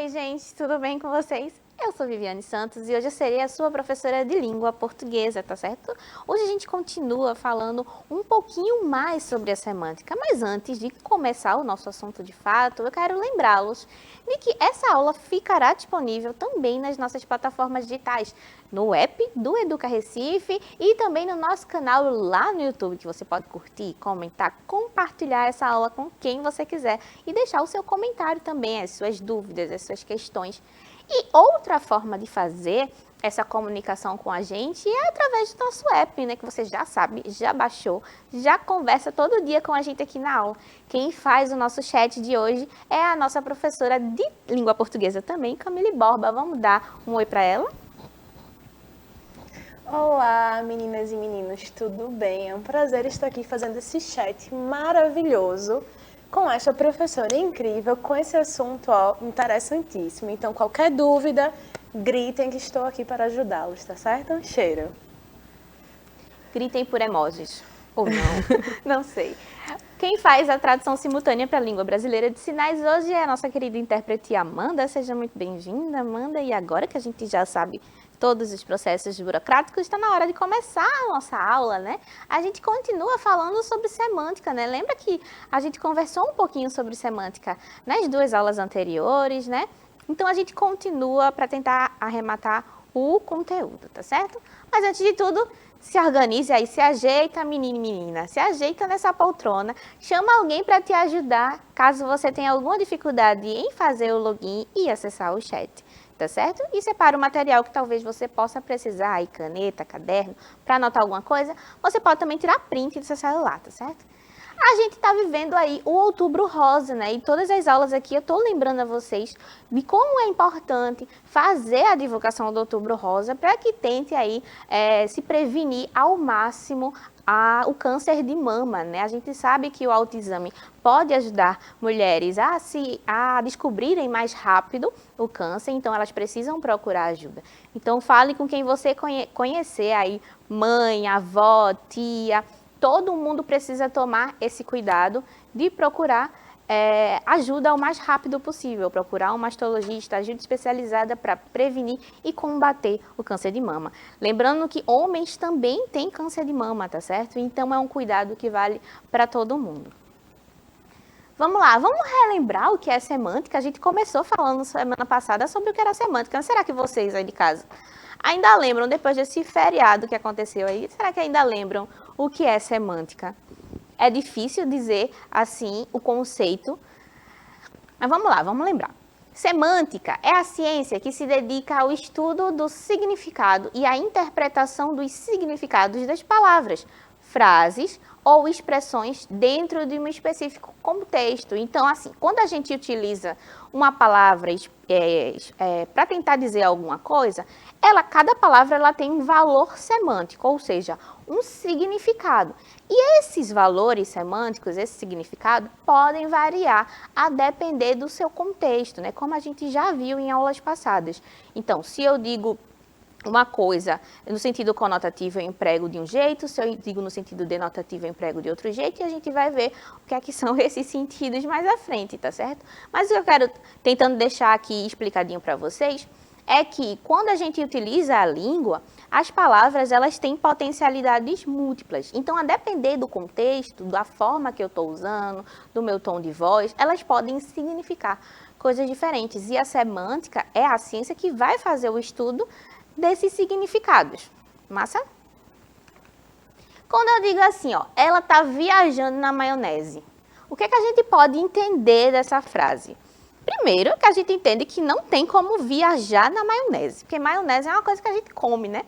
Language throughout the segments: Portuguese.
Oi, gente, tudo bem com vocês? Eu sou Viviane Santos e hoje eu serei a sua professora de língua portuguesa, tá certo? Hoje a gente continua falando um pouquinho mais sobre a semântica, mas antes de começar o nosso assunto de fato, eu quero lembrá-los de que essa aula ficará disponível também nas nossas plataformas digitais, no app do Educa Recife e também no nosso canal lá no YouTube, que você pode curtir, comentar, compartilhar essa aula com quem você quiser e deixar o seu comentário também, as suas dúvidas, as suas questões. E outra forma de fazer essa comunicação com a gente é através do nosso app, né? Que você já sabe, já baixou, já conversa todo dia com a gente aqui na aula. Quem faz o nosso chat de hoje é a nossa professora de língua portuguesa também, Camille Borba. Vamos dar um oi para ela? Olá, meninas e meninos, tudo bem? É um prazer estar aqui fazendo esse chat maravilhoso com esta professora incrível, com esse assunto interessantíssimo. Então, qualquer dúvida, gritem que estou aqui para ajudá-los, tá certo? Um cheiro. Gritem por emojis. Ou não, não sei. Quem faz a tradução simultânea para a língua brasileira de sinais hoje é a nossa querida intérprete Amanda. Seja muito bem-vinda, Amanda. E agora que a gente já sabe todos os processos burocráticos, está na hora de começar a nossa aula, né? A gente continua falando sobre semântica, né? Lembra que a gente conversou um pouquinho sobre semântica nas duas aulas anteriores, né? Então, a gente continua para tentar arrematar o conteúdo, tá certo? Mas, antes de tudo, se organize aí, se ajeita, menino e menina, se ajeita nessa poltrona, chama alguém para te ajudar, caso você tenha alguma dificuldade em fazer o login e acessar o chat. Tá certo? E separa o material que talvez você possa precisar, aí caneta, caderno, para anotar alguma coisa. Você pode também tirar print do seu celular, tá certo? A gente está vivendo aí o Outubro Rosa, né? E todas as aulas aqui eu estou lembrando a vocês de como é importante fazer a divulgação do Outubro Rosa para que tente aí se prevenir ao máximo o câncer de mama, né? A gente sabe que o autoexame pode ajudar mulheres a descobrirem mais rápido o câncer, então elas precisam procurar ajuda. Então fale com quem você conhecer aí, mãe, avó, tia. Todo mundo precisa tomar esse cuidado de procurar ajuda o mais rápido possível, procurar um mastologista, ajuda especializada para prevenir e combater o câncer de mama. Lembrando que homens também têm câncer de mama, tá certo? Então é um cuidado que vale para todo mundo. Vamos lá, vamos relembrar o que é semântica. A gente começou falando semana passada sobre o que era semântica. Será que vocês aí de casa ainda lembram, depois desse feriado que aconteceu aí, será que ainda lembram o que é semântica? É difícil dizer assim o conceito, mas vamos lá, vamos lembrar. Semântica é a ciência que se dedica ao estudo do significado e à interpretação dos significados das palavras, frases ou expressões dentro de um específico contexto. Então, assim, quando a gente utiliza uma palavra para tentar dizer alguma coisa, cada palavra ela tem um valor semântico, ou seja, um significado. E esses valores semânticos, esse significado, podem variar a depender do seu contexto, né? Como a gente já viu em aulas passadas. Então, se eu digo uma coisa no sentido conotativo eu emprego de um jeito, se eu digo no sentido denotativo eu emprego de outro jeito, e a gente vai ver o que é que são esses sentidos mais à frente, tá certo? Mas o que eu quero tentando deixar aqui explicadinho para vocês é que quando a gente utiliza a língua, as palavras elas têm potencialidades múltiplas. Então, a depender do contexto, da forma que eu estou usando, do meu tom de voz, elas podem significar coisas diferentes. E a semântica é a ciência que vai fazer o estudo desses significados. Massa? Quando eu digo assim, ó, ela está viajando na maionese, o que é que a gente pode entender dessa frase? Primeiro, que a gente entende que não tem como viajar na maionese, porque maionese é uma coisa que a gente come, né?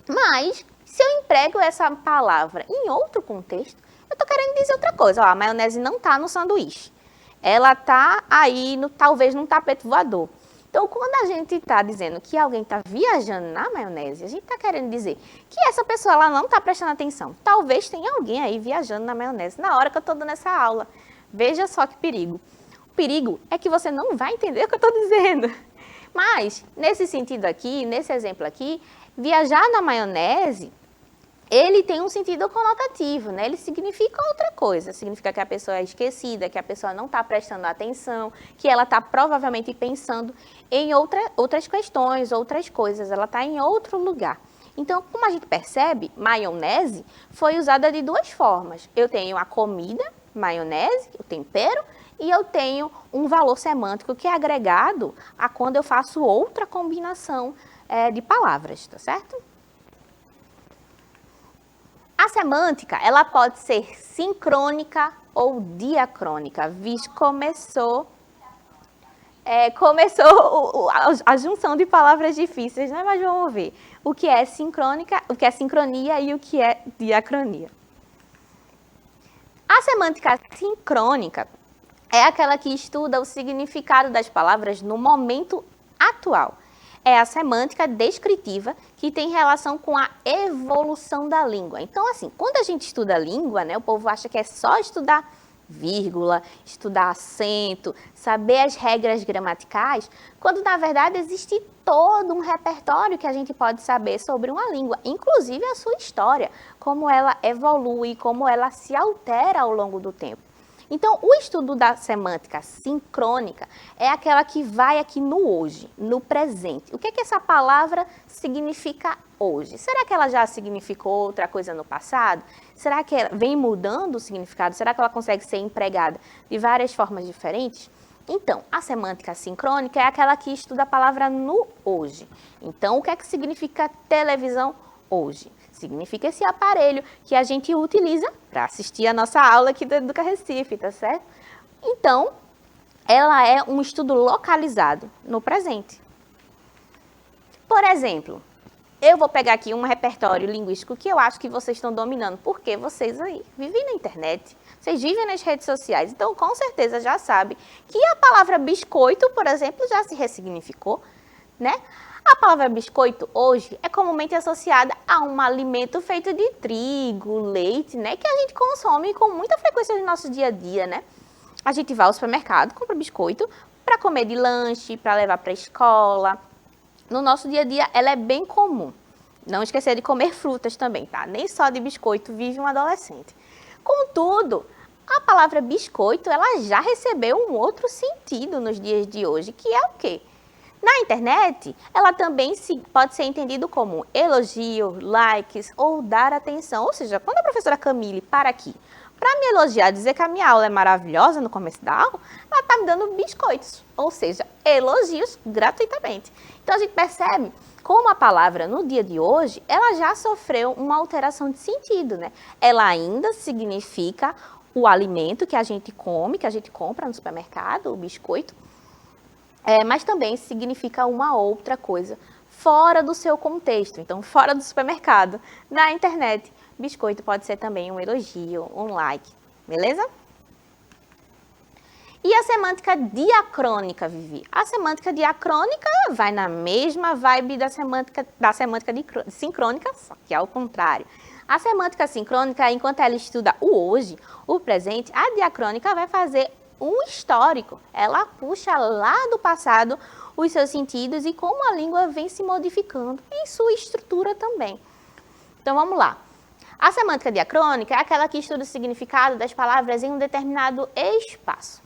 Mas, se eu emprego essa palavra em outro contexto, eu estou querendo dizer outra coisa. Ó, a maionese não está no sanduíche. Ela está aí, talvez, num tapete voador. Então, quando a gente está dizendo que alguém está viajando na maionese, a gente está querendo dizer que essa pessoa ela não está prestando atenção. Talvez tenha alguém aí viajando na maionese na hora que eu estou dando essa aula. Veja só que perigo. O perigo é que você não vai entender o que eu estou dizendo. Mas, nesse sentido aqui, nesse exemplo aqui, viajar na maionese ele tem um sentido conotativo, né? Ele significa outra coisa, significa que a pessoa é esquecida, que a pessoa não está prestando atenção, que ela está provavelmente pensando em outras questões, outras coisas, ela está em outro lugar. Então, como a gente percebe, maionese foi usada de duas formas. Eu tenho a comida, maionese, o tempero, e eu tenho um valor semântico que é agregado a quando eu faço outra combinação de palavras, tá certo? A semântica, ela pode ser sincrônica ou diacrônica. Viz, começou a junção de palavras difíceis, né? Mas vamos ver o que é sincrônica, o que é sincronia e o que é diacronia. A semântica sincrônica é aquela que estuda o significado das palavras no momento atual. É a semântica descritiva que tem relação com a evolução da língua. Então, assim, quando a gente estuda a língua, né, o povo acha que é só estudar vírgula, estudar acento, saber as regras gramaticais, quando na verdade existe todo um repertório que a gente pode saber sobre uma língua, inclusive a sua história, como ela evolui, como ela se altera ao longo do tempo. Então, o estudo da semântica sincrônica é aquela que vai aqui no hoje, no presente. O que é que essa palavra significa hoje? Será que ela já significou outra coisa no passado? Será que ela vem mudando o significado? Será que ela consegue ser empregada de várias formas diferentes? Então, a semântica sincrônica é aquela que estuda a palavra no hoje. Então, o que é que significa televisão hoje? Significa esse aparelho que a gente utiliza para assistir a nossa aula aqui do Educa Recife, tá certo? Então, ela é um estudo localizado no presente. Por exemplo, eu vou pegar aqui um repertório linguístico que eu acho que vocês estão dominando, porque vocês aí vivem na internet, vocês vivem nas redes sociais, então com certeza já sabem que a palavra biscoito, por exemplo, já se ressignificou, né? A palavra biscoito hoje é comumente associada a um alimento feito de trigo, leite, né, que a gente consome com muita frequência no nosso dia a dia, né? A gente vai ao supermercado, compra biscoito para comer de lanche, para levar para a escola. No nosso dia a dia, ela é bem comum. Não esquecer de comer frutas também, tá? Nem só de biscoito vive um adolescente. Contudo, a palavra biscoito, ela já recebeu um outro sentido nos dias de hoje, que é o quê? Na internet, ela também pode ser entendido como elogio, likes ou dar atenção. Ou seja, quando a professora Camille para aqui para me elogiar, dizer que a minha aula é maravilhosa no começo da aula, ela está me dando biscoitos, ou seja, elogios gratuitamente. Então, a gente percebe como a palavra, no dia de hoje, ela já sofreu uma alteração de sentido, né? Ela ainda significa o alimento que a gente come, que a gente compra no supermercado, o biscoito, mas também significa uma outra coisa fora do seu contexto, então fora do supermercado, na internet. Biscoito pode ser também um elogio, um like, beleza? E a semântica diacrônica, Vivi? A semântica diacrônica vai na mesma vibe da semântica sincrônica, só que ao contrário. A semântica sincrônica, enquanto ela estuda o hoje, o presente, a diacrônica vai fazer um histórico. Ela puxa lá do passado os seus sentidos e como a língua vem se modificando em sua estrutura também. Então, vamos lá. A semântica diacrônica é aquela que estuda o significado das palavras em um determinado espaço.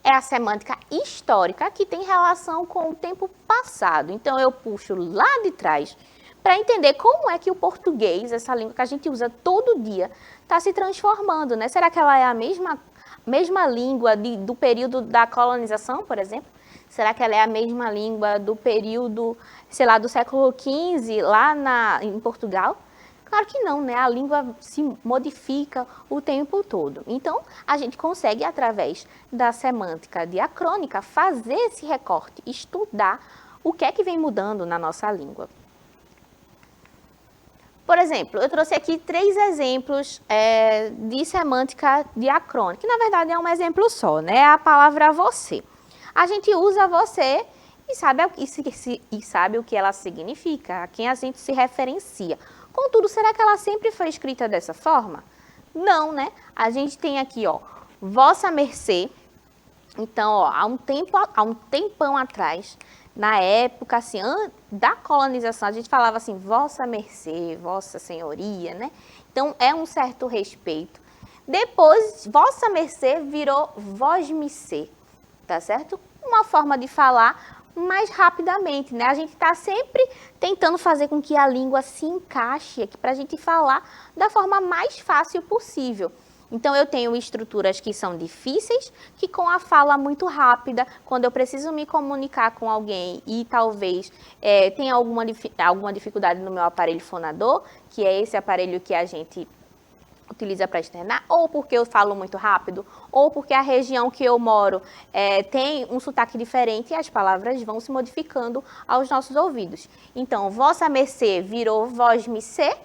É a semântica histórica que tem relação com o tempo passado. Então, eu puxo lá de trás para entender como é que o português, essa língua que a gente usa todo dia, está se transformando, né? Será que ela é a mesma língua do período da colonização, por exemplo? Será que ela é a mesma língua do período, sei lá, do século XV, lá em Portugal? Claro que não, né? A língua se modifica o tempo todo. Então, a gente consegue, através da semântica diacrônica, fazer esse recorte, estudar o que é que vem mudando na nossa língua. Por exemplo, eu trouxe aqui 3 exemplos de semântica diacrônica, que na verdade é um exemplo só, né? É a palavra você. A gente usa você e sabe o que ela significa, a quem a gente se referencia. Contudo, será que ela sempre foi escrita dessa forma? Não, né? A gente tem aqui, ó, vossa mercê. Então, ó, há um tempão atrás, Na época, assim, da colonização, a gente falava assim, vossa mercê, vossa senhoria, né? Então, é um certo respeito. Depois, vossa mercê virou vós-me-cê, tá certo? Uma forma de falar mais rapidamente, né? A gente está sempre tentando fazer com que a língua se encaixe aqui para a gente falar da forma mais fácil possível. Então, eu tenho estruturas que são difíceis, que com a fala muito rápida, quando eu preciso me comunicar com alguém e talvez tenha alguma dificuldade no meu aparelho fonador, que é esse aparelho que a gente utiliza para externar, ou porque eu falo muito rápido, ou porque a região que eu moro tem um sotaque diferente e as palavras vão se modificando aos nossos ouvidos. Então, vossa mercê virou vós-me-cê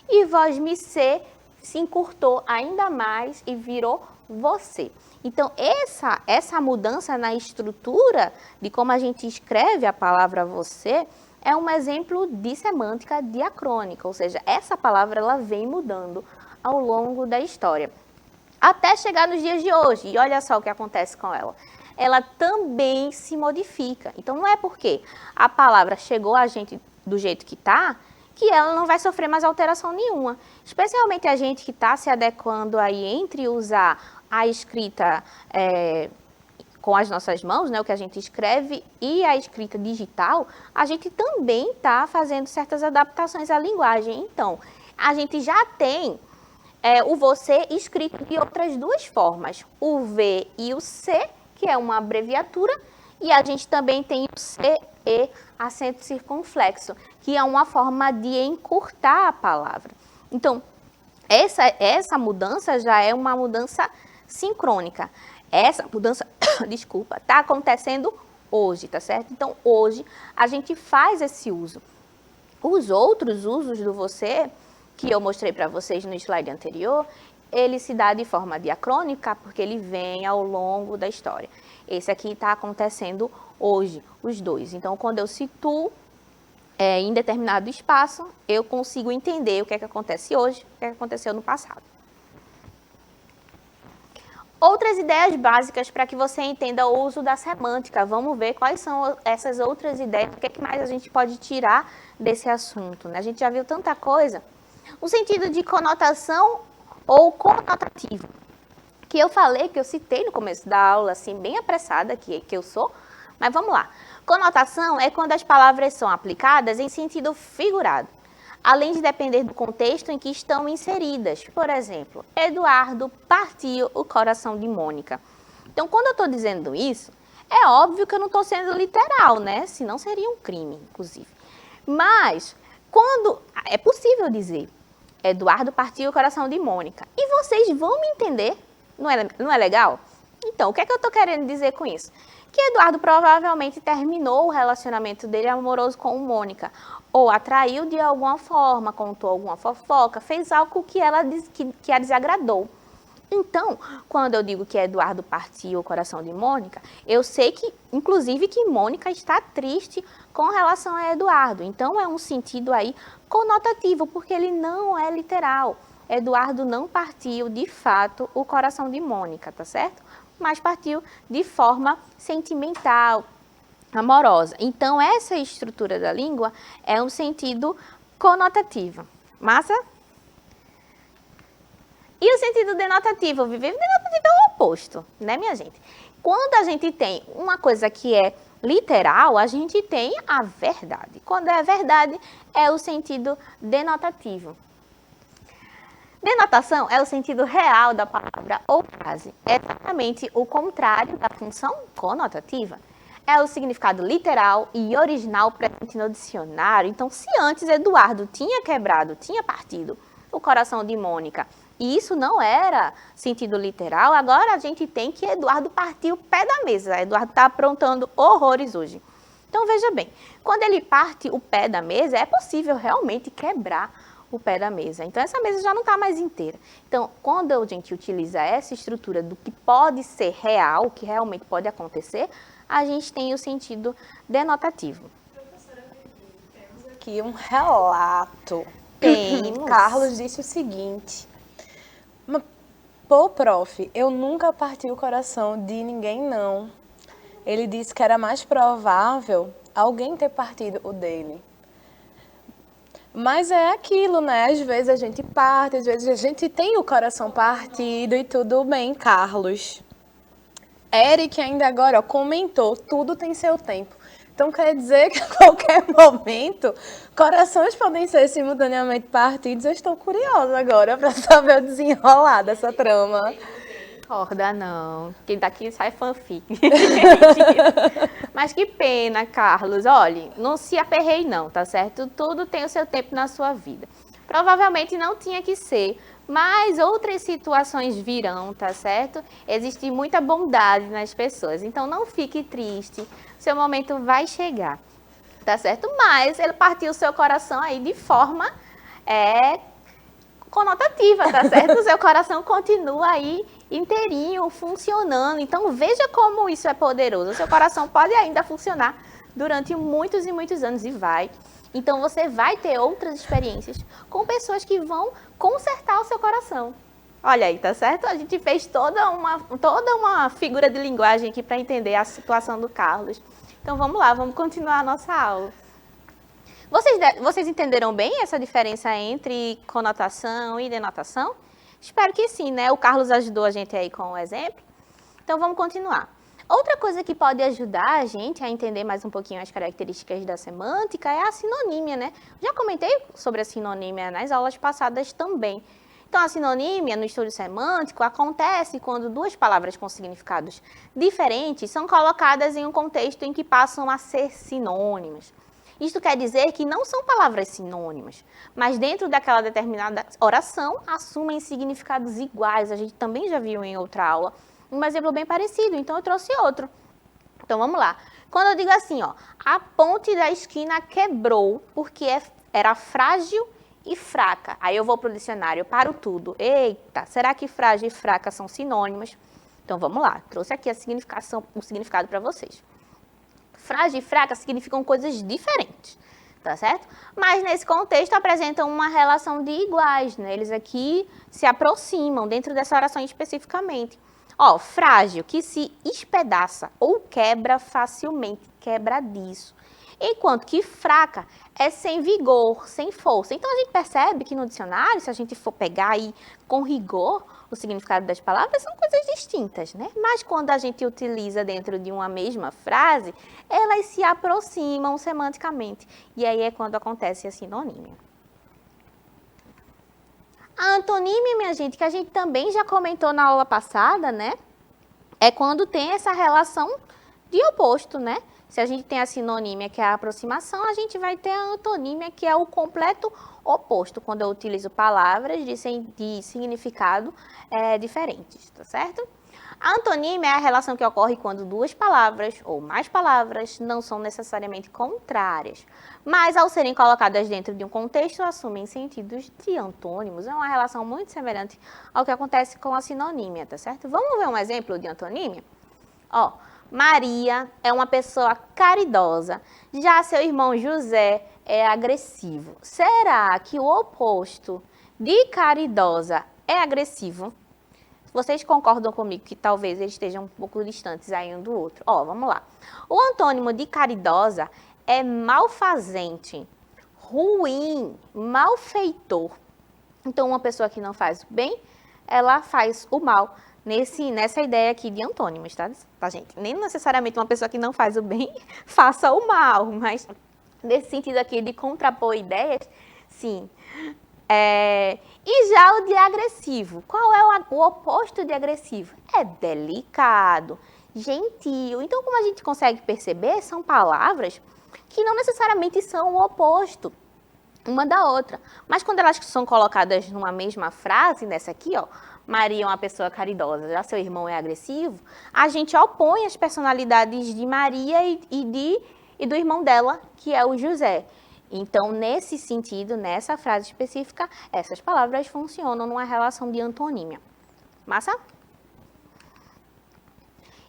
e vós-me-cê se encurtou ainda mais e virou você. Então, essa mudança na estrutura de como a gente escreve a palavra você é um exemplo de semântica diacrônica, ou seja, essa palavra ela vem mudando ao longo da história, até chegar nos dias de hoje. E olha só o que acontece com ela. Ela também se modifica. Então, não é porque a palavra chegou a gente do jeito que está, que ela não vai sofrer mais alteração nenhuma. Especialmente a gente que está se adequando aí entre usar a escrita com as nossas mãos, né, o que a gente escreve, e a escrita digital, a gente também está fazendo certas adaptações à linguagem. Então, a gente já tem o você escrito de outras duas formas, o V e o C, que é uma abreviatura, e a gente também tem o CE, acento circunflexo, que é uma forma de encurtar a palavra. Então, essa mudança já é uma mudança sincrônica. Essa mudança, desculpa, está acontecendo hoje, tá certo? Então, hoje, a gente faz esse uso. Os outros usos do você, que eu mostrei para vocês no slide anterior, ele se dá de forma diacrônica, porque ele vem ao longo da história. Esse aqui está acontecendo hoje, os dois. Então, quando eu situo em determinado espaço, eu consigo entender o que é que acontece hoje, o que é que aconteceu no passado. Outras ideias básicas para que você entenda o uso da semântica. Vamos ver quais são essas outras ideias, o que é que mais a gente pode tirar desse assunto, né? A gente já viu tanta coisa. O sentido de conotação ou conotativo, que eu falei, que eu citei no começo da aula, assim, bem apressada que eu sou, mas vamos lá. Conotação é quando as palavras são aplicadas em sentido figurado, além de depender do contexto em que estão inseridas. Por exemplo, Eduardo partiu o coração de Mônica. Então, quando eu estou dizendo isso, é óbvio que eu não estou sendo literal, né? Senão seria um crime, inclusive. Mas, quando é possível dizer Eduardo partiu o coração de Mônica, e vocês vão me entender, não é legal? Então, o que é que eu estou querendo dizer com isso? Que Eduardo provavelmente terminou o relacionamento dele amoroso com Mônica, ou atraiu de alguma forma, contou alguma fofoca, fez algo que a desagradou. Então, quando eu digo que Eduardo partiu o coração de Mônica, eu sei que, inclusive, que Mônica está triste com relação a Eduardo. Então, é um sentido aí conotativo, porque ele não é literal. Eduardo não partiu, de fato, o coração de Mônica, tá certo? Mas partiu de forma sentimental, amorosa. Então, essa estrutura da língua é um sentido conotativo. Massa? E o sentido denotativo? Denotativo é o oposto, né, minha gente? Quando a gente tem uma coisa que é literal, a gente tem a verdade. Quando é verdade, é o sentido denotativo. Denotação é o sentido real da palavra ou frase. É exatamente o contrário da função conotativa. É o significado literal e original presente no dicionário. Então, se antes Eduardo tinha partido o coração de Mônica, e isso não era sentido literal, agora a gente tem que Eduardo partiu o pé da mesa. Eduardo está aprontando horrores hoje. Então, veja bem, quando ele parte o pé da mesa, é possível realmente quebrar o pé da mesa. Então, essa mesa já não está mais inteira. Então, quando a gente utiliza essa estrutura do que pode ser real, o que realmente pode acontecer, a gente tem o sentido denotativo. Professora, temos aqui um relato. Carlos disse o seguinte: pô, prof, eu nunca parti o coração de ninguém, não. Ele disse que era mais provável alguém ter partido o dele. Mas é aquilo, né? Às vezes a gente parte, às vezes a gente tem o coração partido e tudo bem, Carlos. Eric ainda agora, ó, comentou, tudo tem seu tempo. Então quer dizer que a qualquer momento, corações podem ser simultaneamente partidos. Eu estou curiosa agora para saber o desenrolar dessa trama. Concorda, não. Que daqui sai fanfic. Mas que pena, Carlos. Olha, não se aperreie não, tá certo? Tudo tem o seu tempo na sua vida. Provavelmente não tinha que ser, mas outras situações virão, tá certo? Existe muita bondade nas pessoas, então não fique triste. Seu momento vai chegar, tá certo? Mas ele partiu o seu coração aí de forma conotativa, tá certo? O seu coração continua aí inteirinho, funcionando. Então, veja como isso é poderoso. O seu coração pode ainda funcionar durante muitos e muitos anos e vai. Então, você vai ter outras experiências com pessoas que vão consertar o seu coração. Olha aí, tá certo? A gente fez toda uma figura de linguagem aqui para entender a situação do Carlos. Então, vamos lá, vamos continuar a nossa aula. Vocês entenderam bem essa diferença entre conotação e denotação? Espero que sim, né? O Carlos ajudou a gente aí com o exemplo. Então, vamos continuar. Outra coisa que pode ajudar a gente a entender mais um pouquinho as características da semântica é a sinonímia, né? Já comentei sobre a sinonímia nas aulas passadas também. Então, a sinonímia no estudo semântico acontece quando duas palavras com significados diferentes são colocadas em um contexto em que passam a ser sinônimas. Isto quer dizer que não são palavras sinônimas, mas dentro daquela determinada oração assumem significados iguais. A gente também já viu em outra aula um exemplo bem parecido, então eu trouxe outro. Então vamos lá. Quando eu digo assim, ó, a ponte da esquina quebrou porque era frágil e fraca. Aí eu vou para o dicionário, eu paro tudo. Eita, será que frágil e fraca são sinônimas? Então vamos lá, trouxe aqui o significado para vocês. Frágil e fraca significam coisas diferentes, tá certo? Mas nesse contexto apresentam uma relação de iguais, né? Eles aqui se aproximam dentro dessa oração especificamente. Ó, frágil, que se espedaça ou quebra facilmente, quebradiço. Enquanto que fraca é sem vigor, sem força. Então, a gente percebe que no dicionário, se a gente for pegar aí com rigor o significado das palavras, são coisas distintas, né? Mas quando a gente utiliza dentro de uma mesma frase, elas se aproximam semanticamente. E aí é quando acontece a sinonímia. A antonímia, minha gente, que a gente também já comentou na aula passada, né? É quando tem essa relação de oposto, né? Se a gente tem a sinonímia, que é a aproximação, a gente vai ter a antonímia, que é o completo oposto, quando eu utilizo palavras de significado diferentes, tá certo? A antonímia é a relação que ocorre quando duas palavras ou mais palavras não são necessariamente contrárias, mas ao serem colocadas dentro de um contexto, assumem sentidos de antônimos. É uma relação muito semelhante ao que acontece com a sinonímia, tá certo? Vamos ver um exemplo de antonímia? Ó, Maria é uma pessoa caridosa, já seu irmão José é agressivo. Será que o oposto de caridosa é agressivo? Vocês concordam comigo que talvez eles estejam um pouco distantes aí um do outro? Ó, vamos lá. O antônimo de caridosa é malfazente, ruim, malfeitor. Então, uma pessoa que não faz o bem, ela faz o mal. Nessa ideia aqui de antônimos, tá, gente? Nem necessariamente uma pessoa que não faz o bem faça o mal, mas nesse sentido aqui de contrapor ideias, sim. E já o de agressivo, qual é o oposto de agressivo? É delicado, gentil. Então, como a gente consegue perceber, são palavras que não necessariamente são o oposto uma da outra. Mas quando elas são colocadas numa mesma frase, nessa aqui, ó, Maria é uma pessoa caridosa, já seu irmão é agressivo, a gente opõe as personalidades de Maria e do irmão dela, que é o José. Então, nesse sentido, nessa frase específica, essas palavras funcionam numa relação de antonímia. Massa?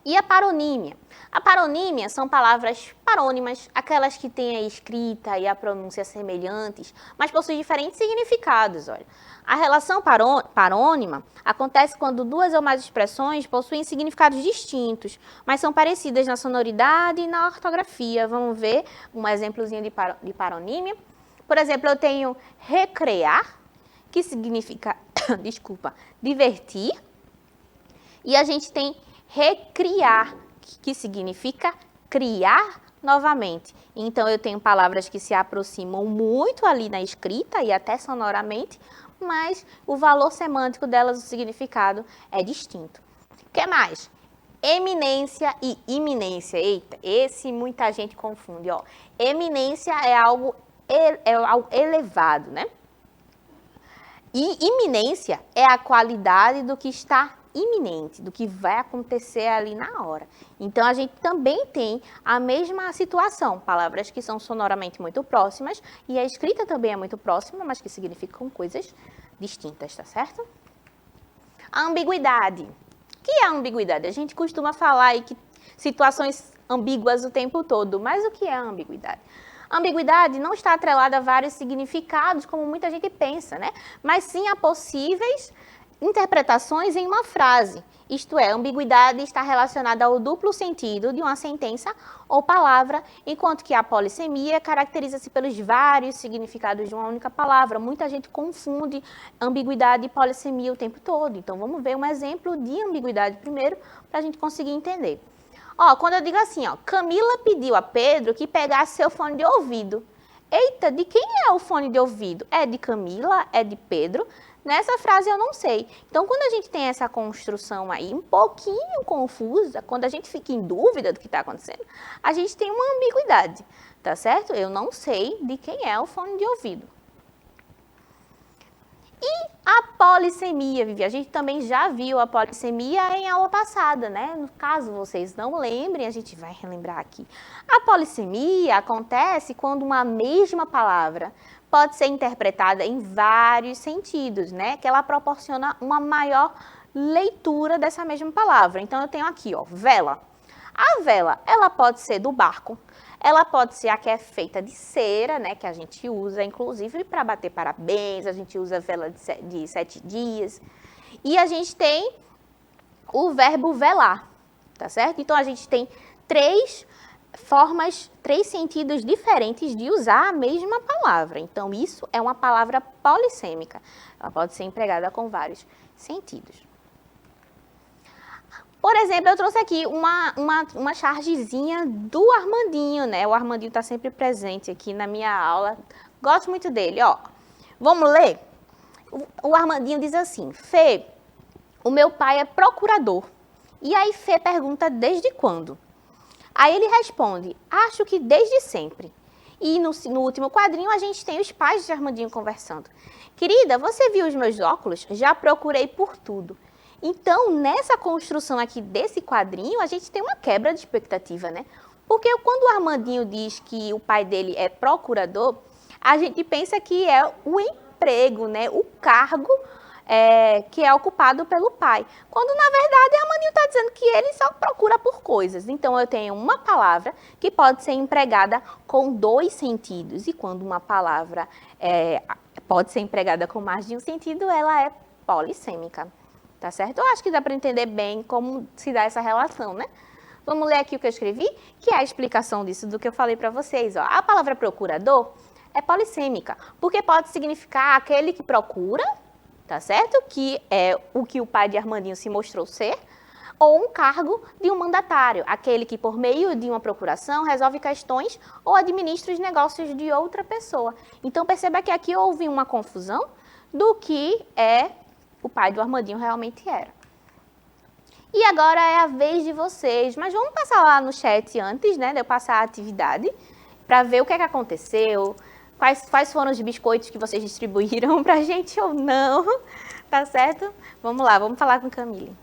E a paronímia? A paronímia são palavras parônimas, aquelas que têm a escrita e a pronúncia semelhantes, mas possuem diferentes significados. Olha. A relação parônima acontece quando duas ou mais expressões possuem significados distintos, mas são parecidas na sonoridade e na ortografia. Vamos ver um exemplozinho de paronímia. Por exemplo, eu tenho recrear, que significa, desculpa, divertir, e a gente tem recriar, que significa criar novamente. Então, eu tenho palavras que se aproximam muito ali na escrita e até sonoramente, mas o valor semântico delas, o significado, é distinto. O que mais? Eminência e iminência. Eita, esse muita gente confunde. Ó. Eminência é algo elevado, né? E iminência é a qualidade do que está iminente, do que vai acontecer ali na hora. Então, a gente também tem a mesma situação, palavras que são sonoramente muito próximas e a escrita também é muito próxima, mas que significam coisas distintas, tá certo? A ambiguidade. O que é a ambiguidade? A gente costuma falar aí que situações ambíguas o tempo todo, mas o que é a ambiguidade? A ambiguidade não está atrelada a vários significados, como muita gente pensa, né? Mas sim a possíveis interpretações em uma frase. Isto é, a ambiguidade está relacionada ao duplo sentido de uma sentença ou palavra, enquanto que a polissemia caracteriza-se pelos vários significados de uma única palavra. Muita gente confunde ambiguidade e polissemia o tempo todo. Então, vamos ver um exemplo de ambiguidade primeiro, para a gente conseguir entender. Ó, quando eu digo assim, ó, Camila pediu a Pedro que pegasse seu fone de ouvido. Eita, de quem é o fone de ouvido? É de Camila? É de Pedro? Nessa frase eu não sei. Então, quando a gente tem essa construção aí um pouquinho confusa, quando a gente fica em dúvida do que está acontecendo, a gente tem uma ambiguidade, tá certo? Eu não sei de quem é o fone de ouvido. E a polissemia, Vivi, a gente também já viu a polissemia em aula passada, né? No caso vocês não lembrem, a gente vai relembrar aqui. A polissemia acontece quando uma mesma palavra pode ser interpretada em vários sentidos, né? Que ela proporciona uma maior leitura dessa mesma palavra. Então, eu tenho aqui, ó, vela. A vela, ela pode ser do barco, ela pode ser a que é feita de cera, né? Que a gente usa, inclusive, para bater parabéns, a gente usa vela de 7 dias. E a gente tem o verbo velar, tá certo? Então, a gente tem três sentidos diferentes de usar a mesma palavra. Então, isso é uma palavra polissêmica. Ela pode ser empregada com vários sentidos. Por exemplo, eu trouxe aqui uma chargezinha do Armandinho, né? O Armandinho está sempre presente aqui na minha aula. Gosto muito dele, ó. Vamos ler? O Armandinho diz assim, Fê, o meu pai é procurador. E aí Fê pergunta desde quando? Aí ele responde, acho que desde sempre. E no último quadrinho a gente tem os pais de Armandinho conversando. Querida, você viu os meus óculos? Já procurei por tudo. Então, nessa construção aqui desse quadrinho, a gente tem uma quebra de expectativa, né? Porque quando o Armandinho diz que o pai dele é procurador, a gente pensa que é o emprego, né? O cargo que é ocupado pelo pai. Quando, na verdade, Armandinho está dizendo que ele só procura por coisas. Então, eu tenho uma palavra que pode ser empregada com 2 sentidos. E quando uma palavra pode ser empregada com mais de um sentido, ela é polissêmica. Tá certo? Eu acho que dá para entender bem como se dá essa relação, né? Vamos ler aqui o que eu escrevi, que é a explicação disso do que eu falei para vocês. Ó. A palavra procurador é polissêmica, porque pode significar aquele que procura, tá certo? Que é o que o pai de Armandinho se mostrou ser, ou um cargo de um mandatário, aquele que por meio de uma procuração resolve questões ou administra os negócios de outra pessoa. Então perceba que aqui houve uma confusão do que o pai do Armandinho realmente era. E agora é a vez de vocês, mas vamos passar lá no chat antes, né, de eu passar a atividade, para ver o que é que aconteceu, quais foram os biscoitos que vocês distribuíram pra gente ou não, tá certo? Vamos lá, vamos falar com Camille.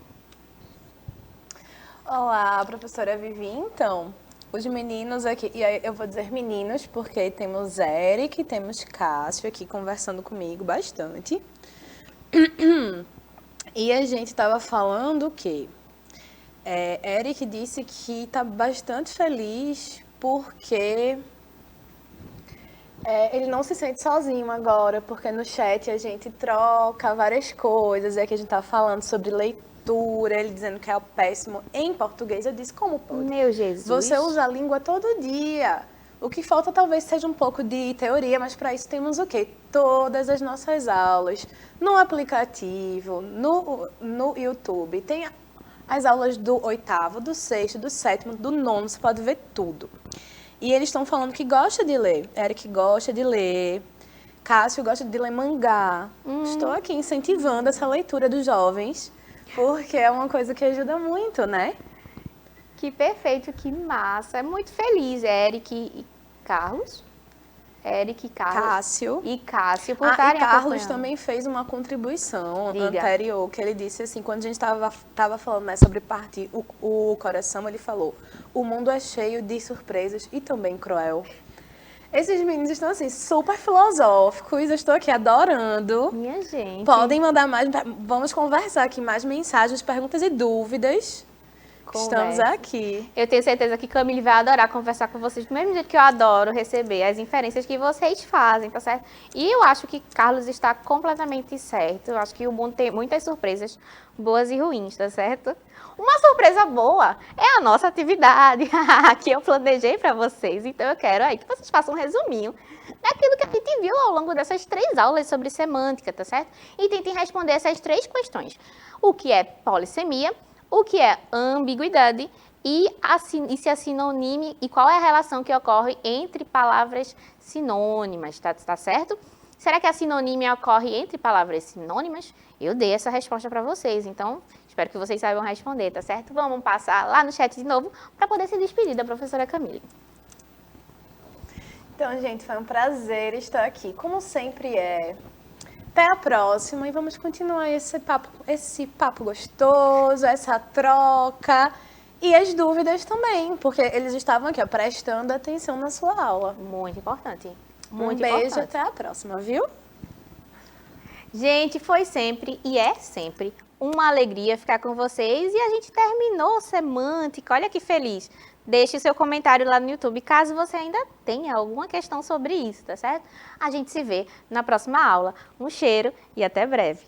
Olá, professora Vivi. Então, os meninos aqui, e aí eu vou dizer meninos porque temos Eric, temos Cássio aqui conversando comigo bastante. E a gente estava falando que Eric disse que está bastante feliz porque ele não se sente sozinho agora, porque no chat a gente troca várias coisas, que a gente tá falando sobre leitura, ele dizendo que é o péssimo em português. Eu disse, como pode? Meu Jesus. Você usa a língua todo dia. O que falta talvez seja um pouco de teoria, mas para isso temos o quê? Todas as nossas aulas, no aplicativo, no YouTube. Tem as aulas do 8º, do 6º, do 7º, do 9º, você pode ver tudo. E eles estão falando que gosta de ler. Eric gosta de ler. Cássio gosta de ler mangá. Estou aqui incentivando essa leitura dos jovens, porque é uma coisa que ajuda muito, né? Que perfeito, que massa. É muito feliz, Eric e Carlos. Eric, Carlos Cássio. E Cássio por E estarem Carlos acompanhando. também fez uma contribuição Diga. anterior, que ele disse assim, quando a gente estava falando, né, sobre partir o coração, ele falou, o mundo é cheio de surpresas e também cruel. Esses meninos estão assim, super filosóficos, eu estou aqui adorando. Minha gente. Podem mandar mais, vamos conversar aqui, mais mensagens, perguntas e dúvidas. Estamos Conversa. aqui. Eu tenho certeza que Camille vai adorar conversar com vocês, do mesmo jeito que eu adoro receber as inferências que vocês fazem, tá certo? E eu acho que Carlos está completamente certo. Eu acho que o mundo tem muitas surpresas boas e ruins, tá certo? Uma surpresa boa é a nossa atividade que eu planejei para vocês. Então eu quero aí que vocês façam um resuminho daquilo que a gente viu ao longo dessas 3 aulas sobre semântica, tá certo? E tentem responder essas 3 questões. O que é polissemia? O que é ambiguidade e se é sinonime e qual é a relação que ocorre entre palavras sinônimas, tá certo? Será que a sinonímia ocorre entre palavras sinônimas? Eu dei essa resposta para vocês, então espero que vocês saibam responder, tá certo? Vamos passar lá no chat de novo para poder se despedir da professora Camille. Então, gente, foi um prazer estar aqui, como sempre é. Até a próxima e vamos continuar esse papo gostoso, essa troca e as dúvidas também, porque eles estavam aqui, ó, prestando atenção na sua aula. Muito importante. Um beijo, até a próxima, viu? Gente, foi sempre e é sempre uma alegria ficar com vocês e a gente terminou semântica. Olha que feliz. Deixe seu comentário lá no YouTube, caso você ainda tenha alguma questão sobre isso, tá certo? A gente se vê na próxima aula. Um cheiro e até breve.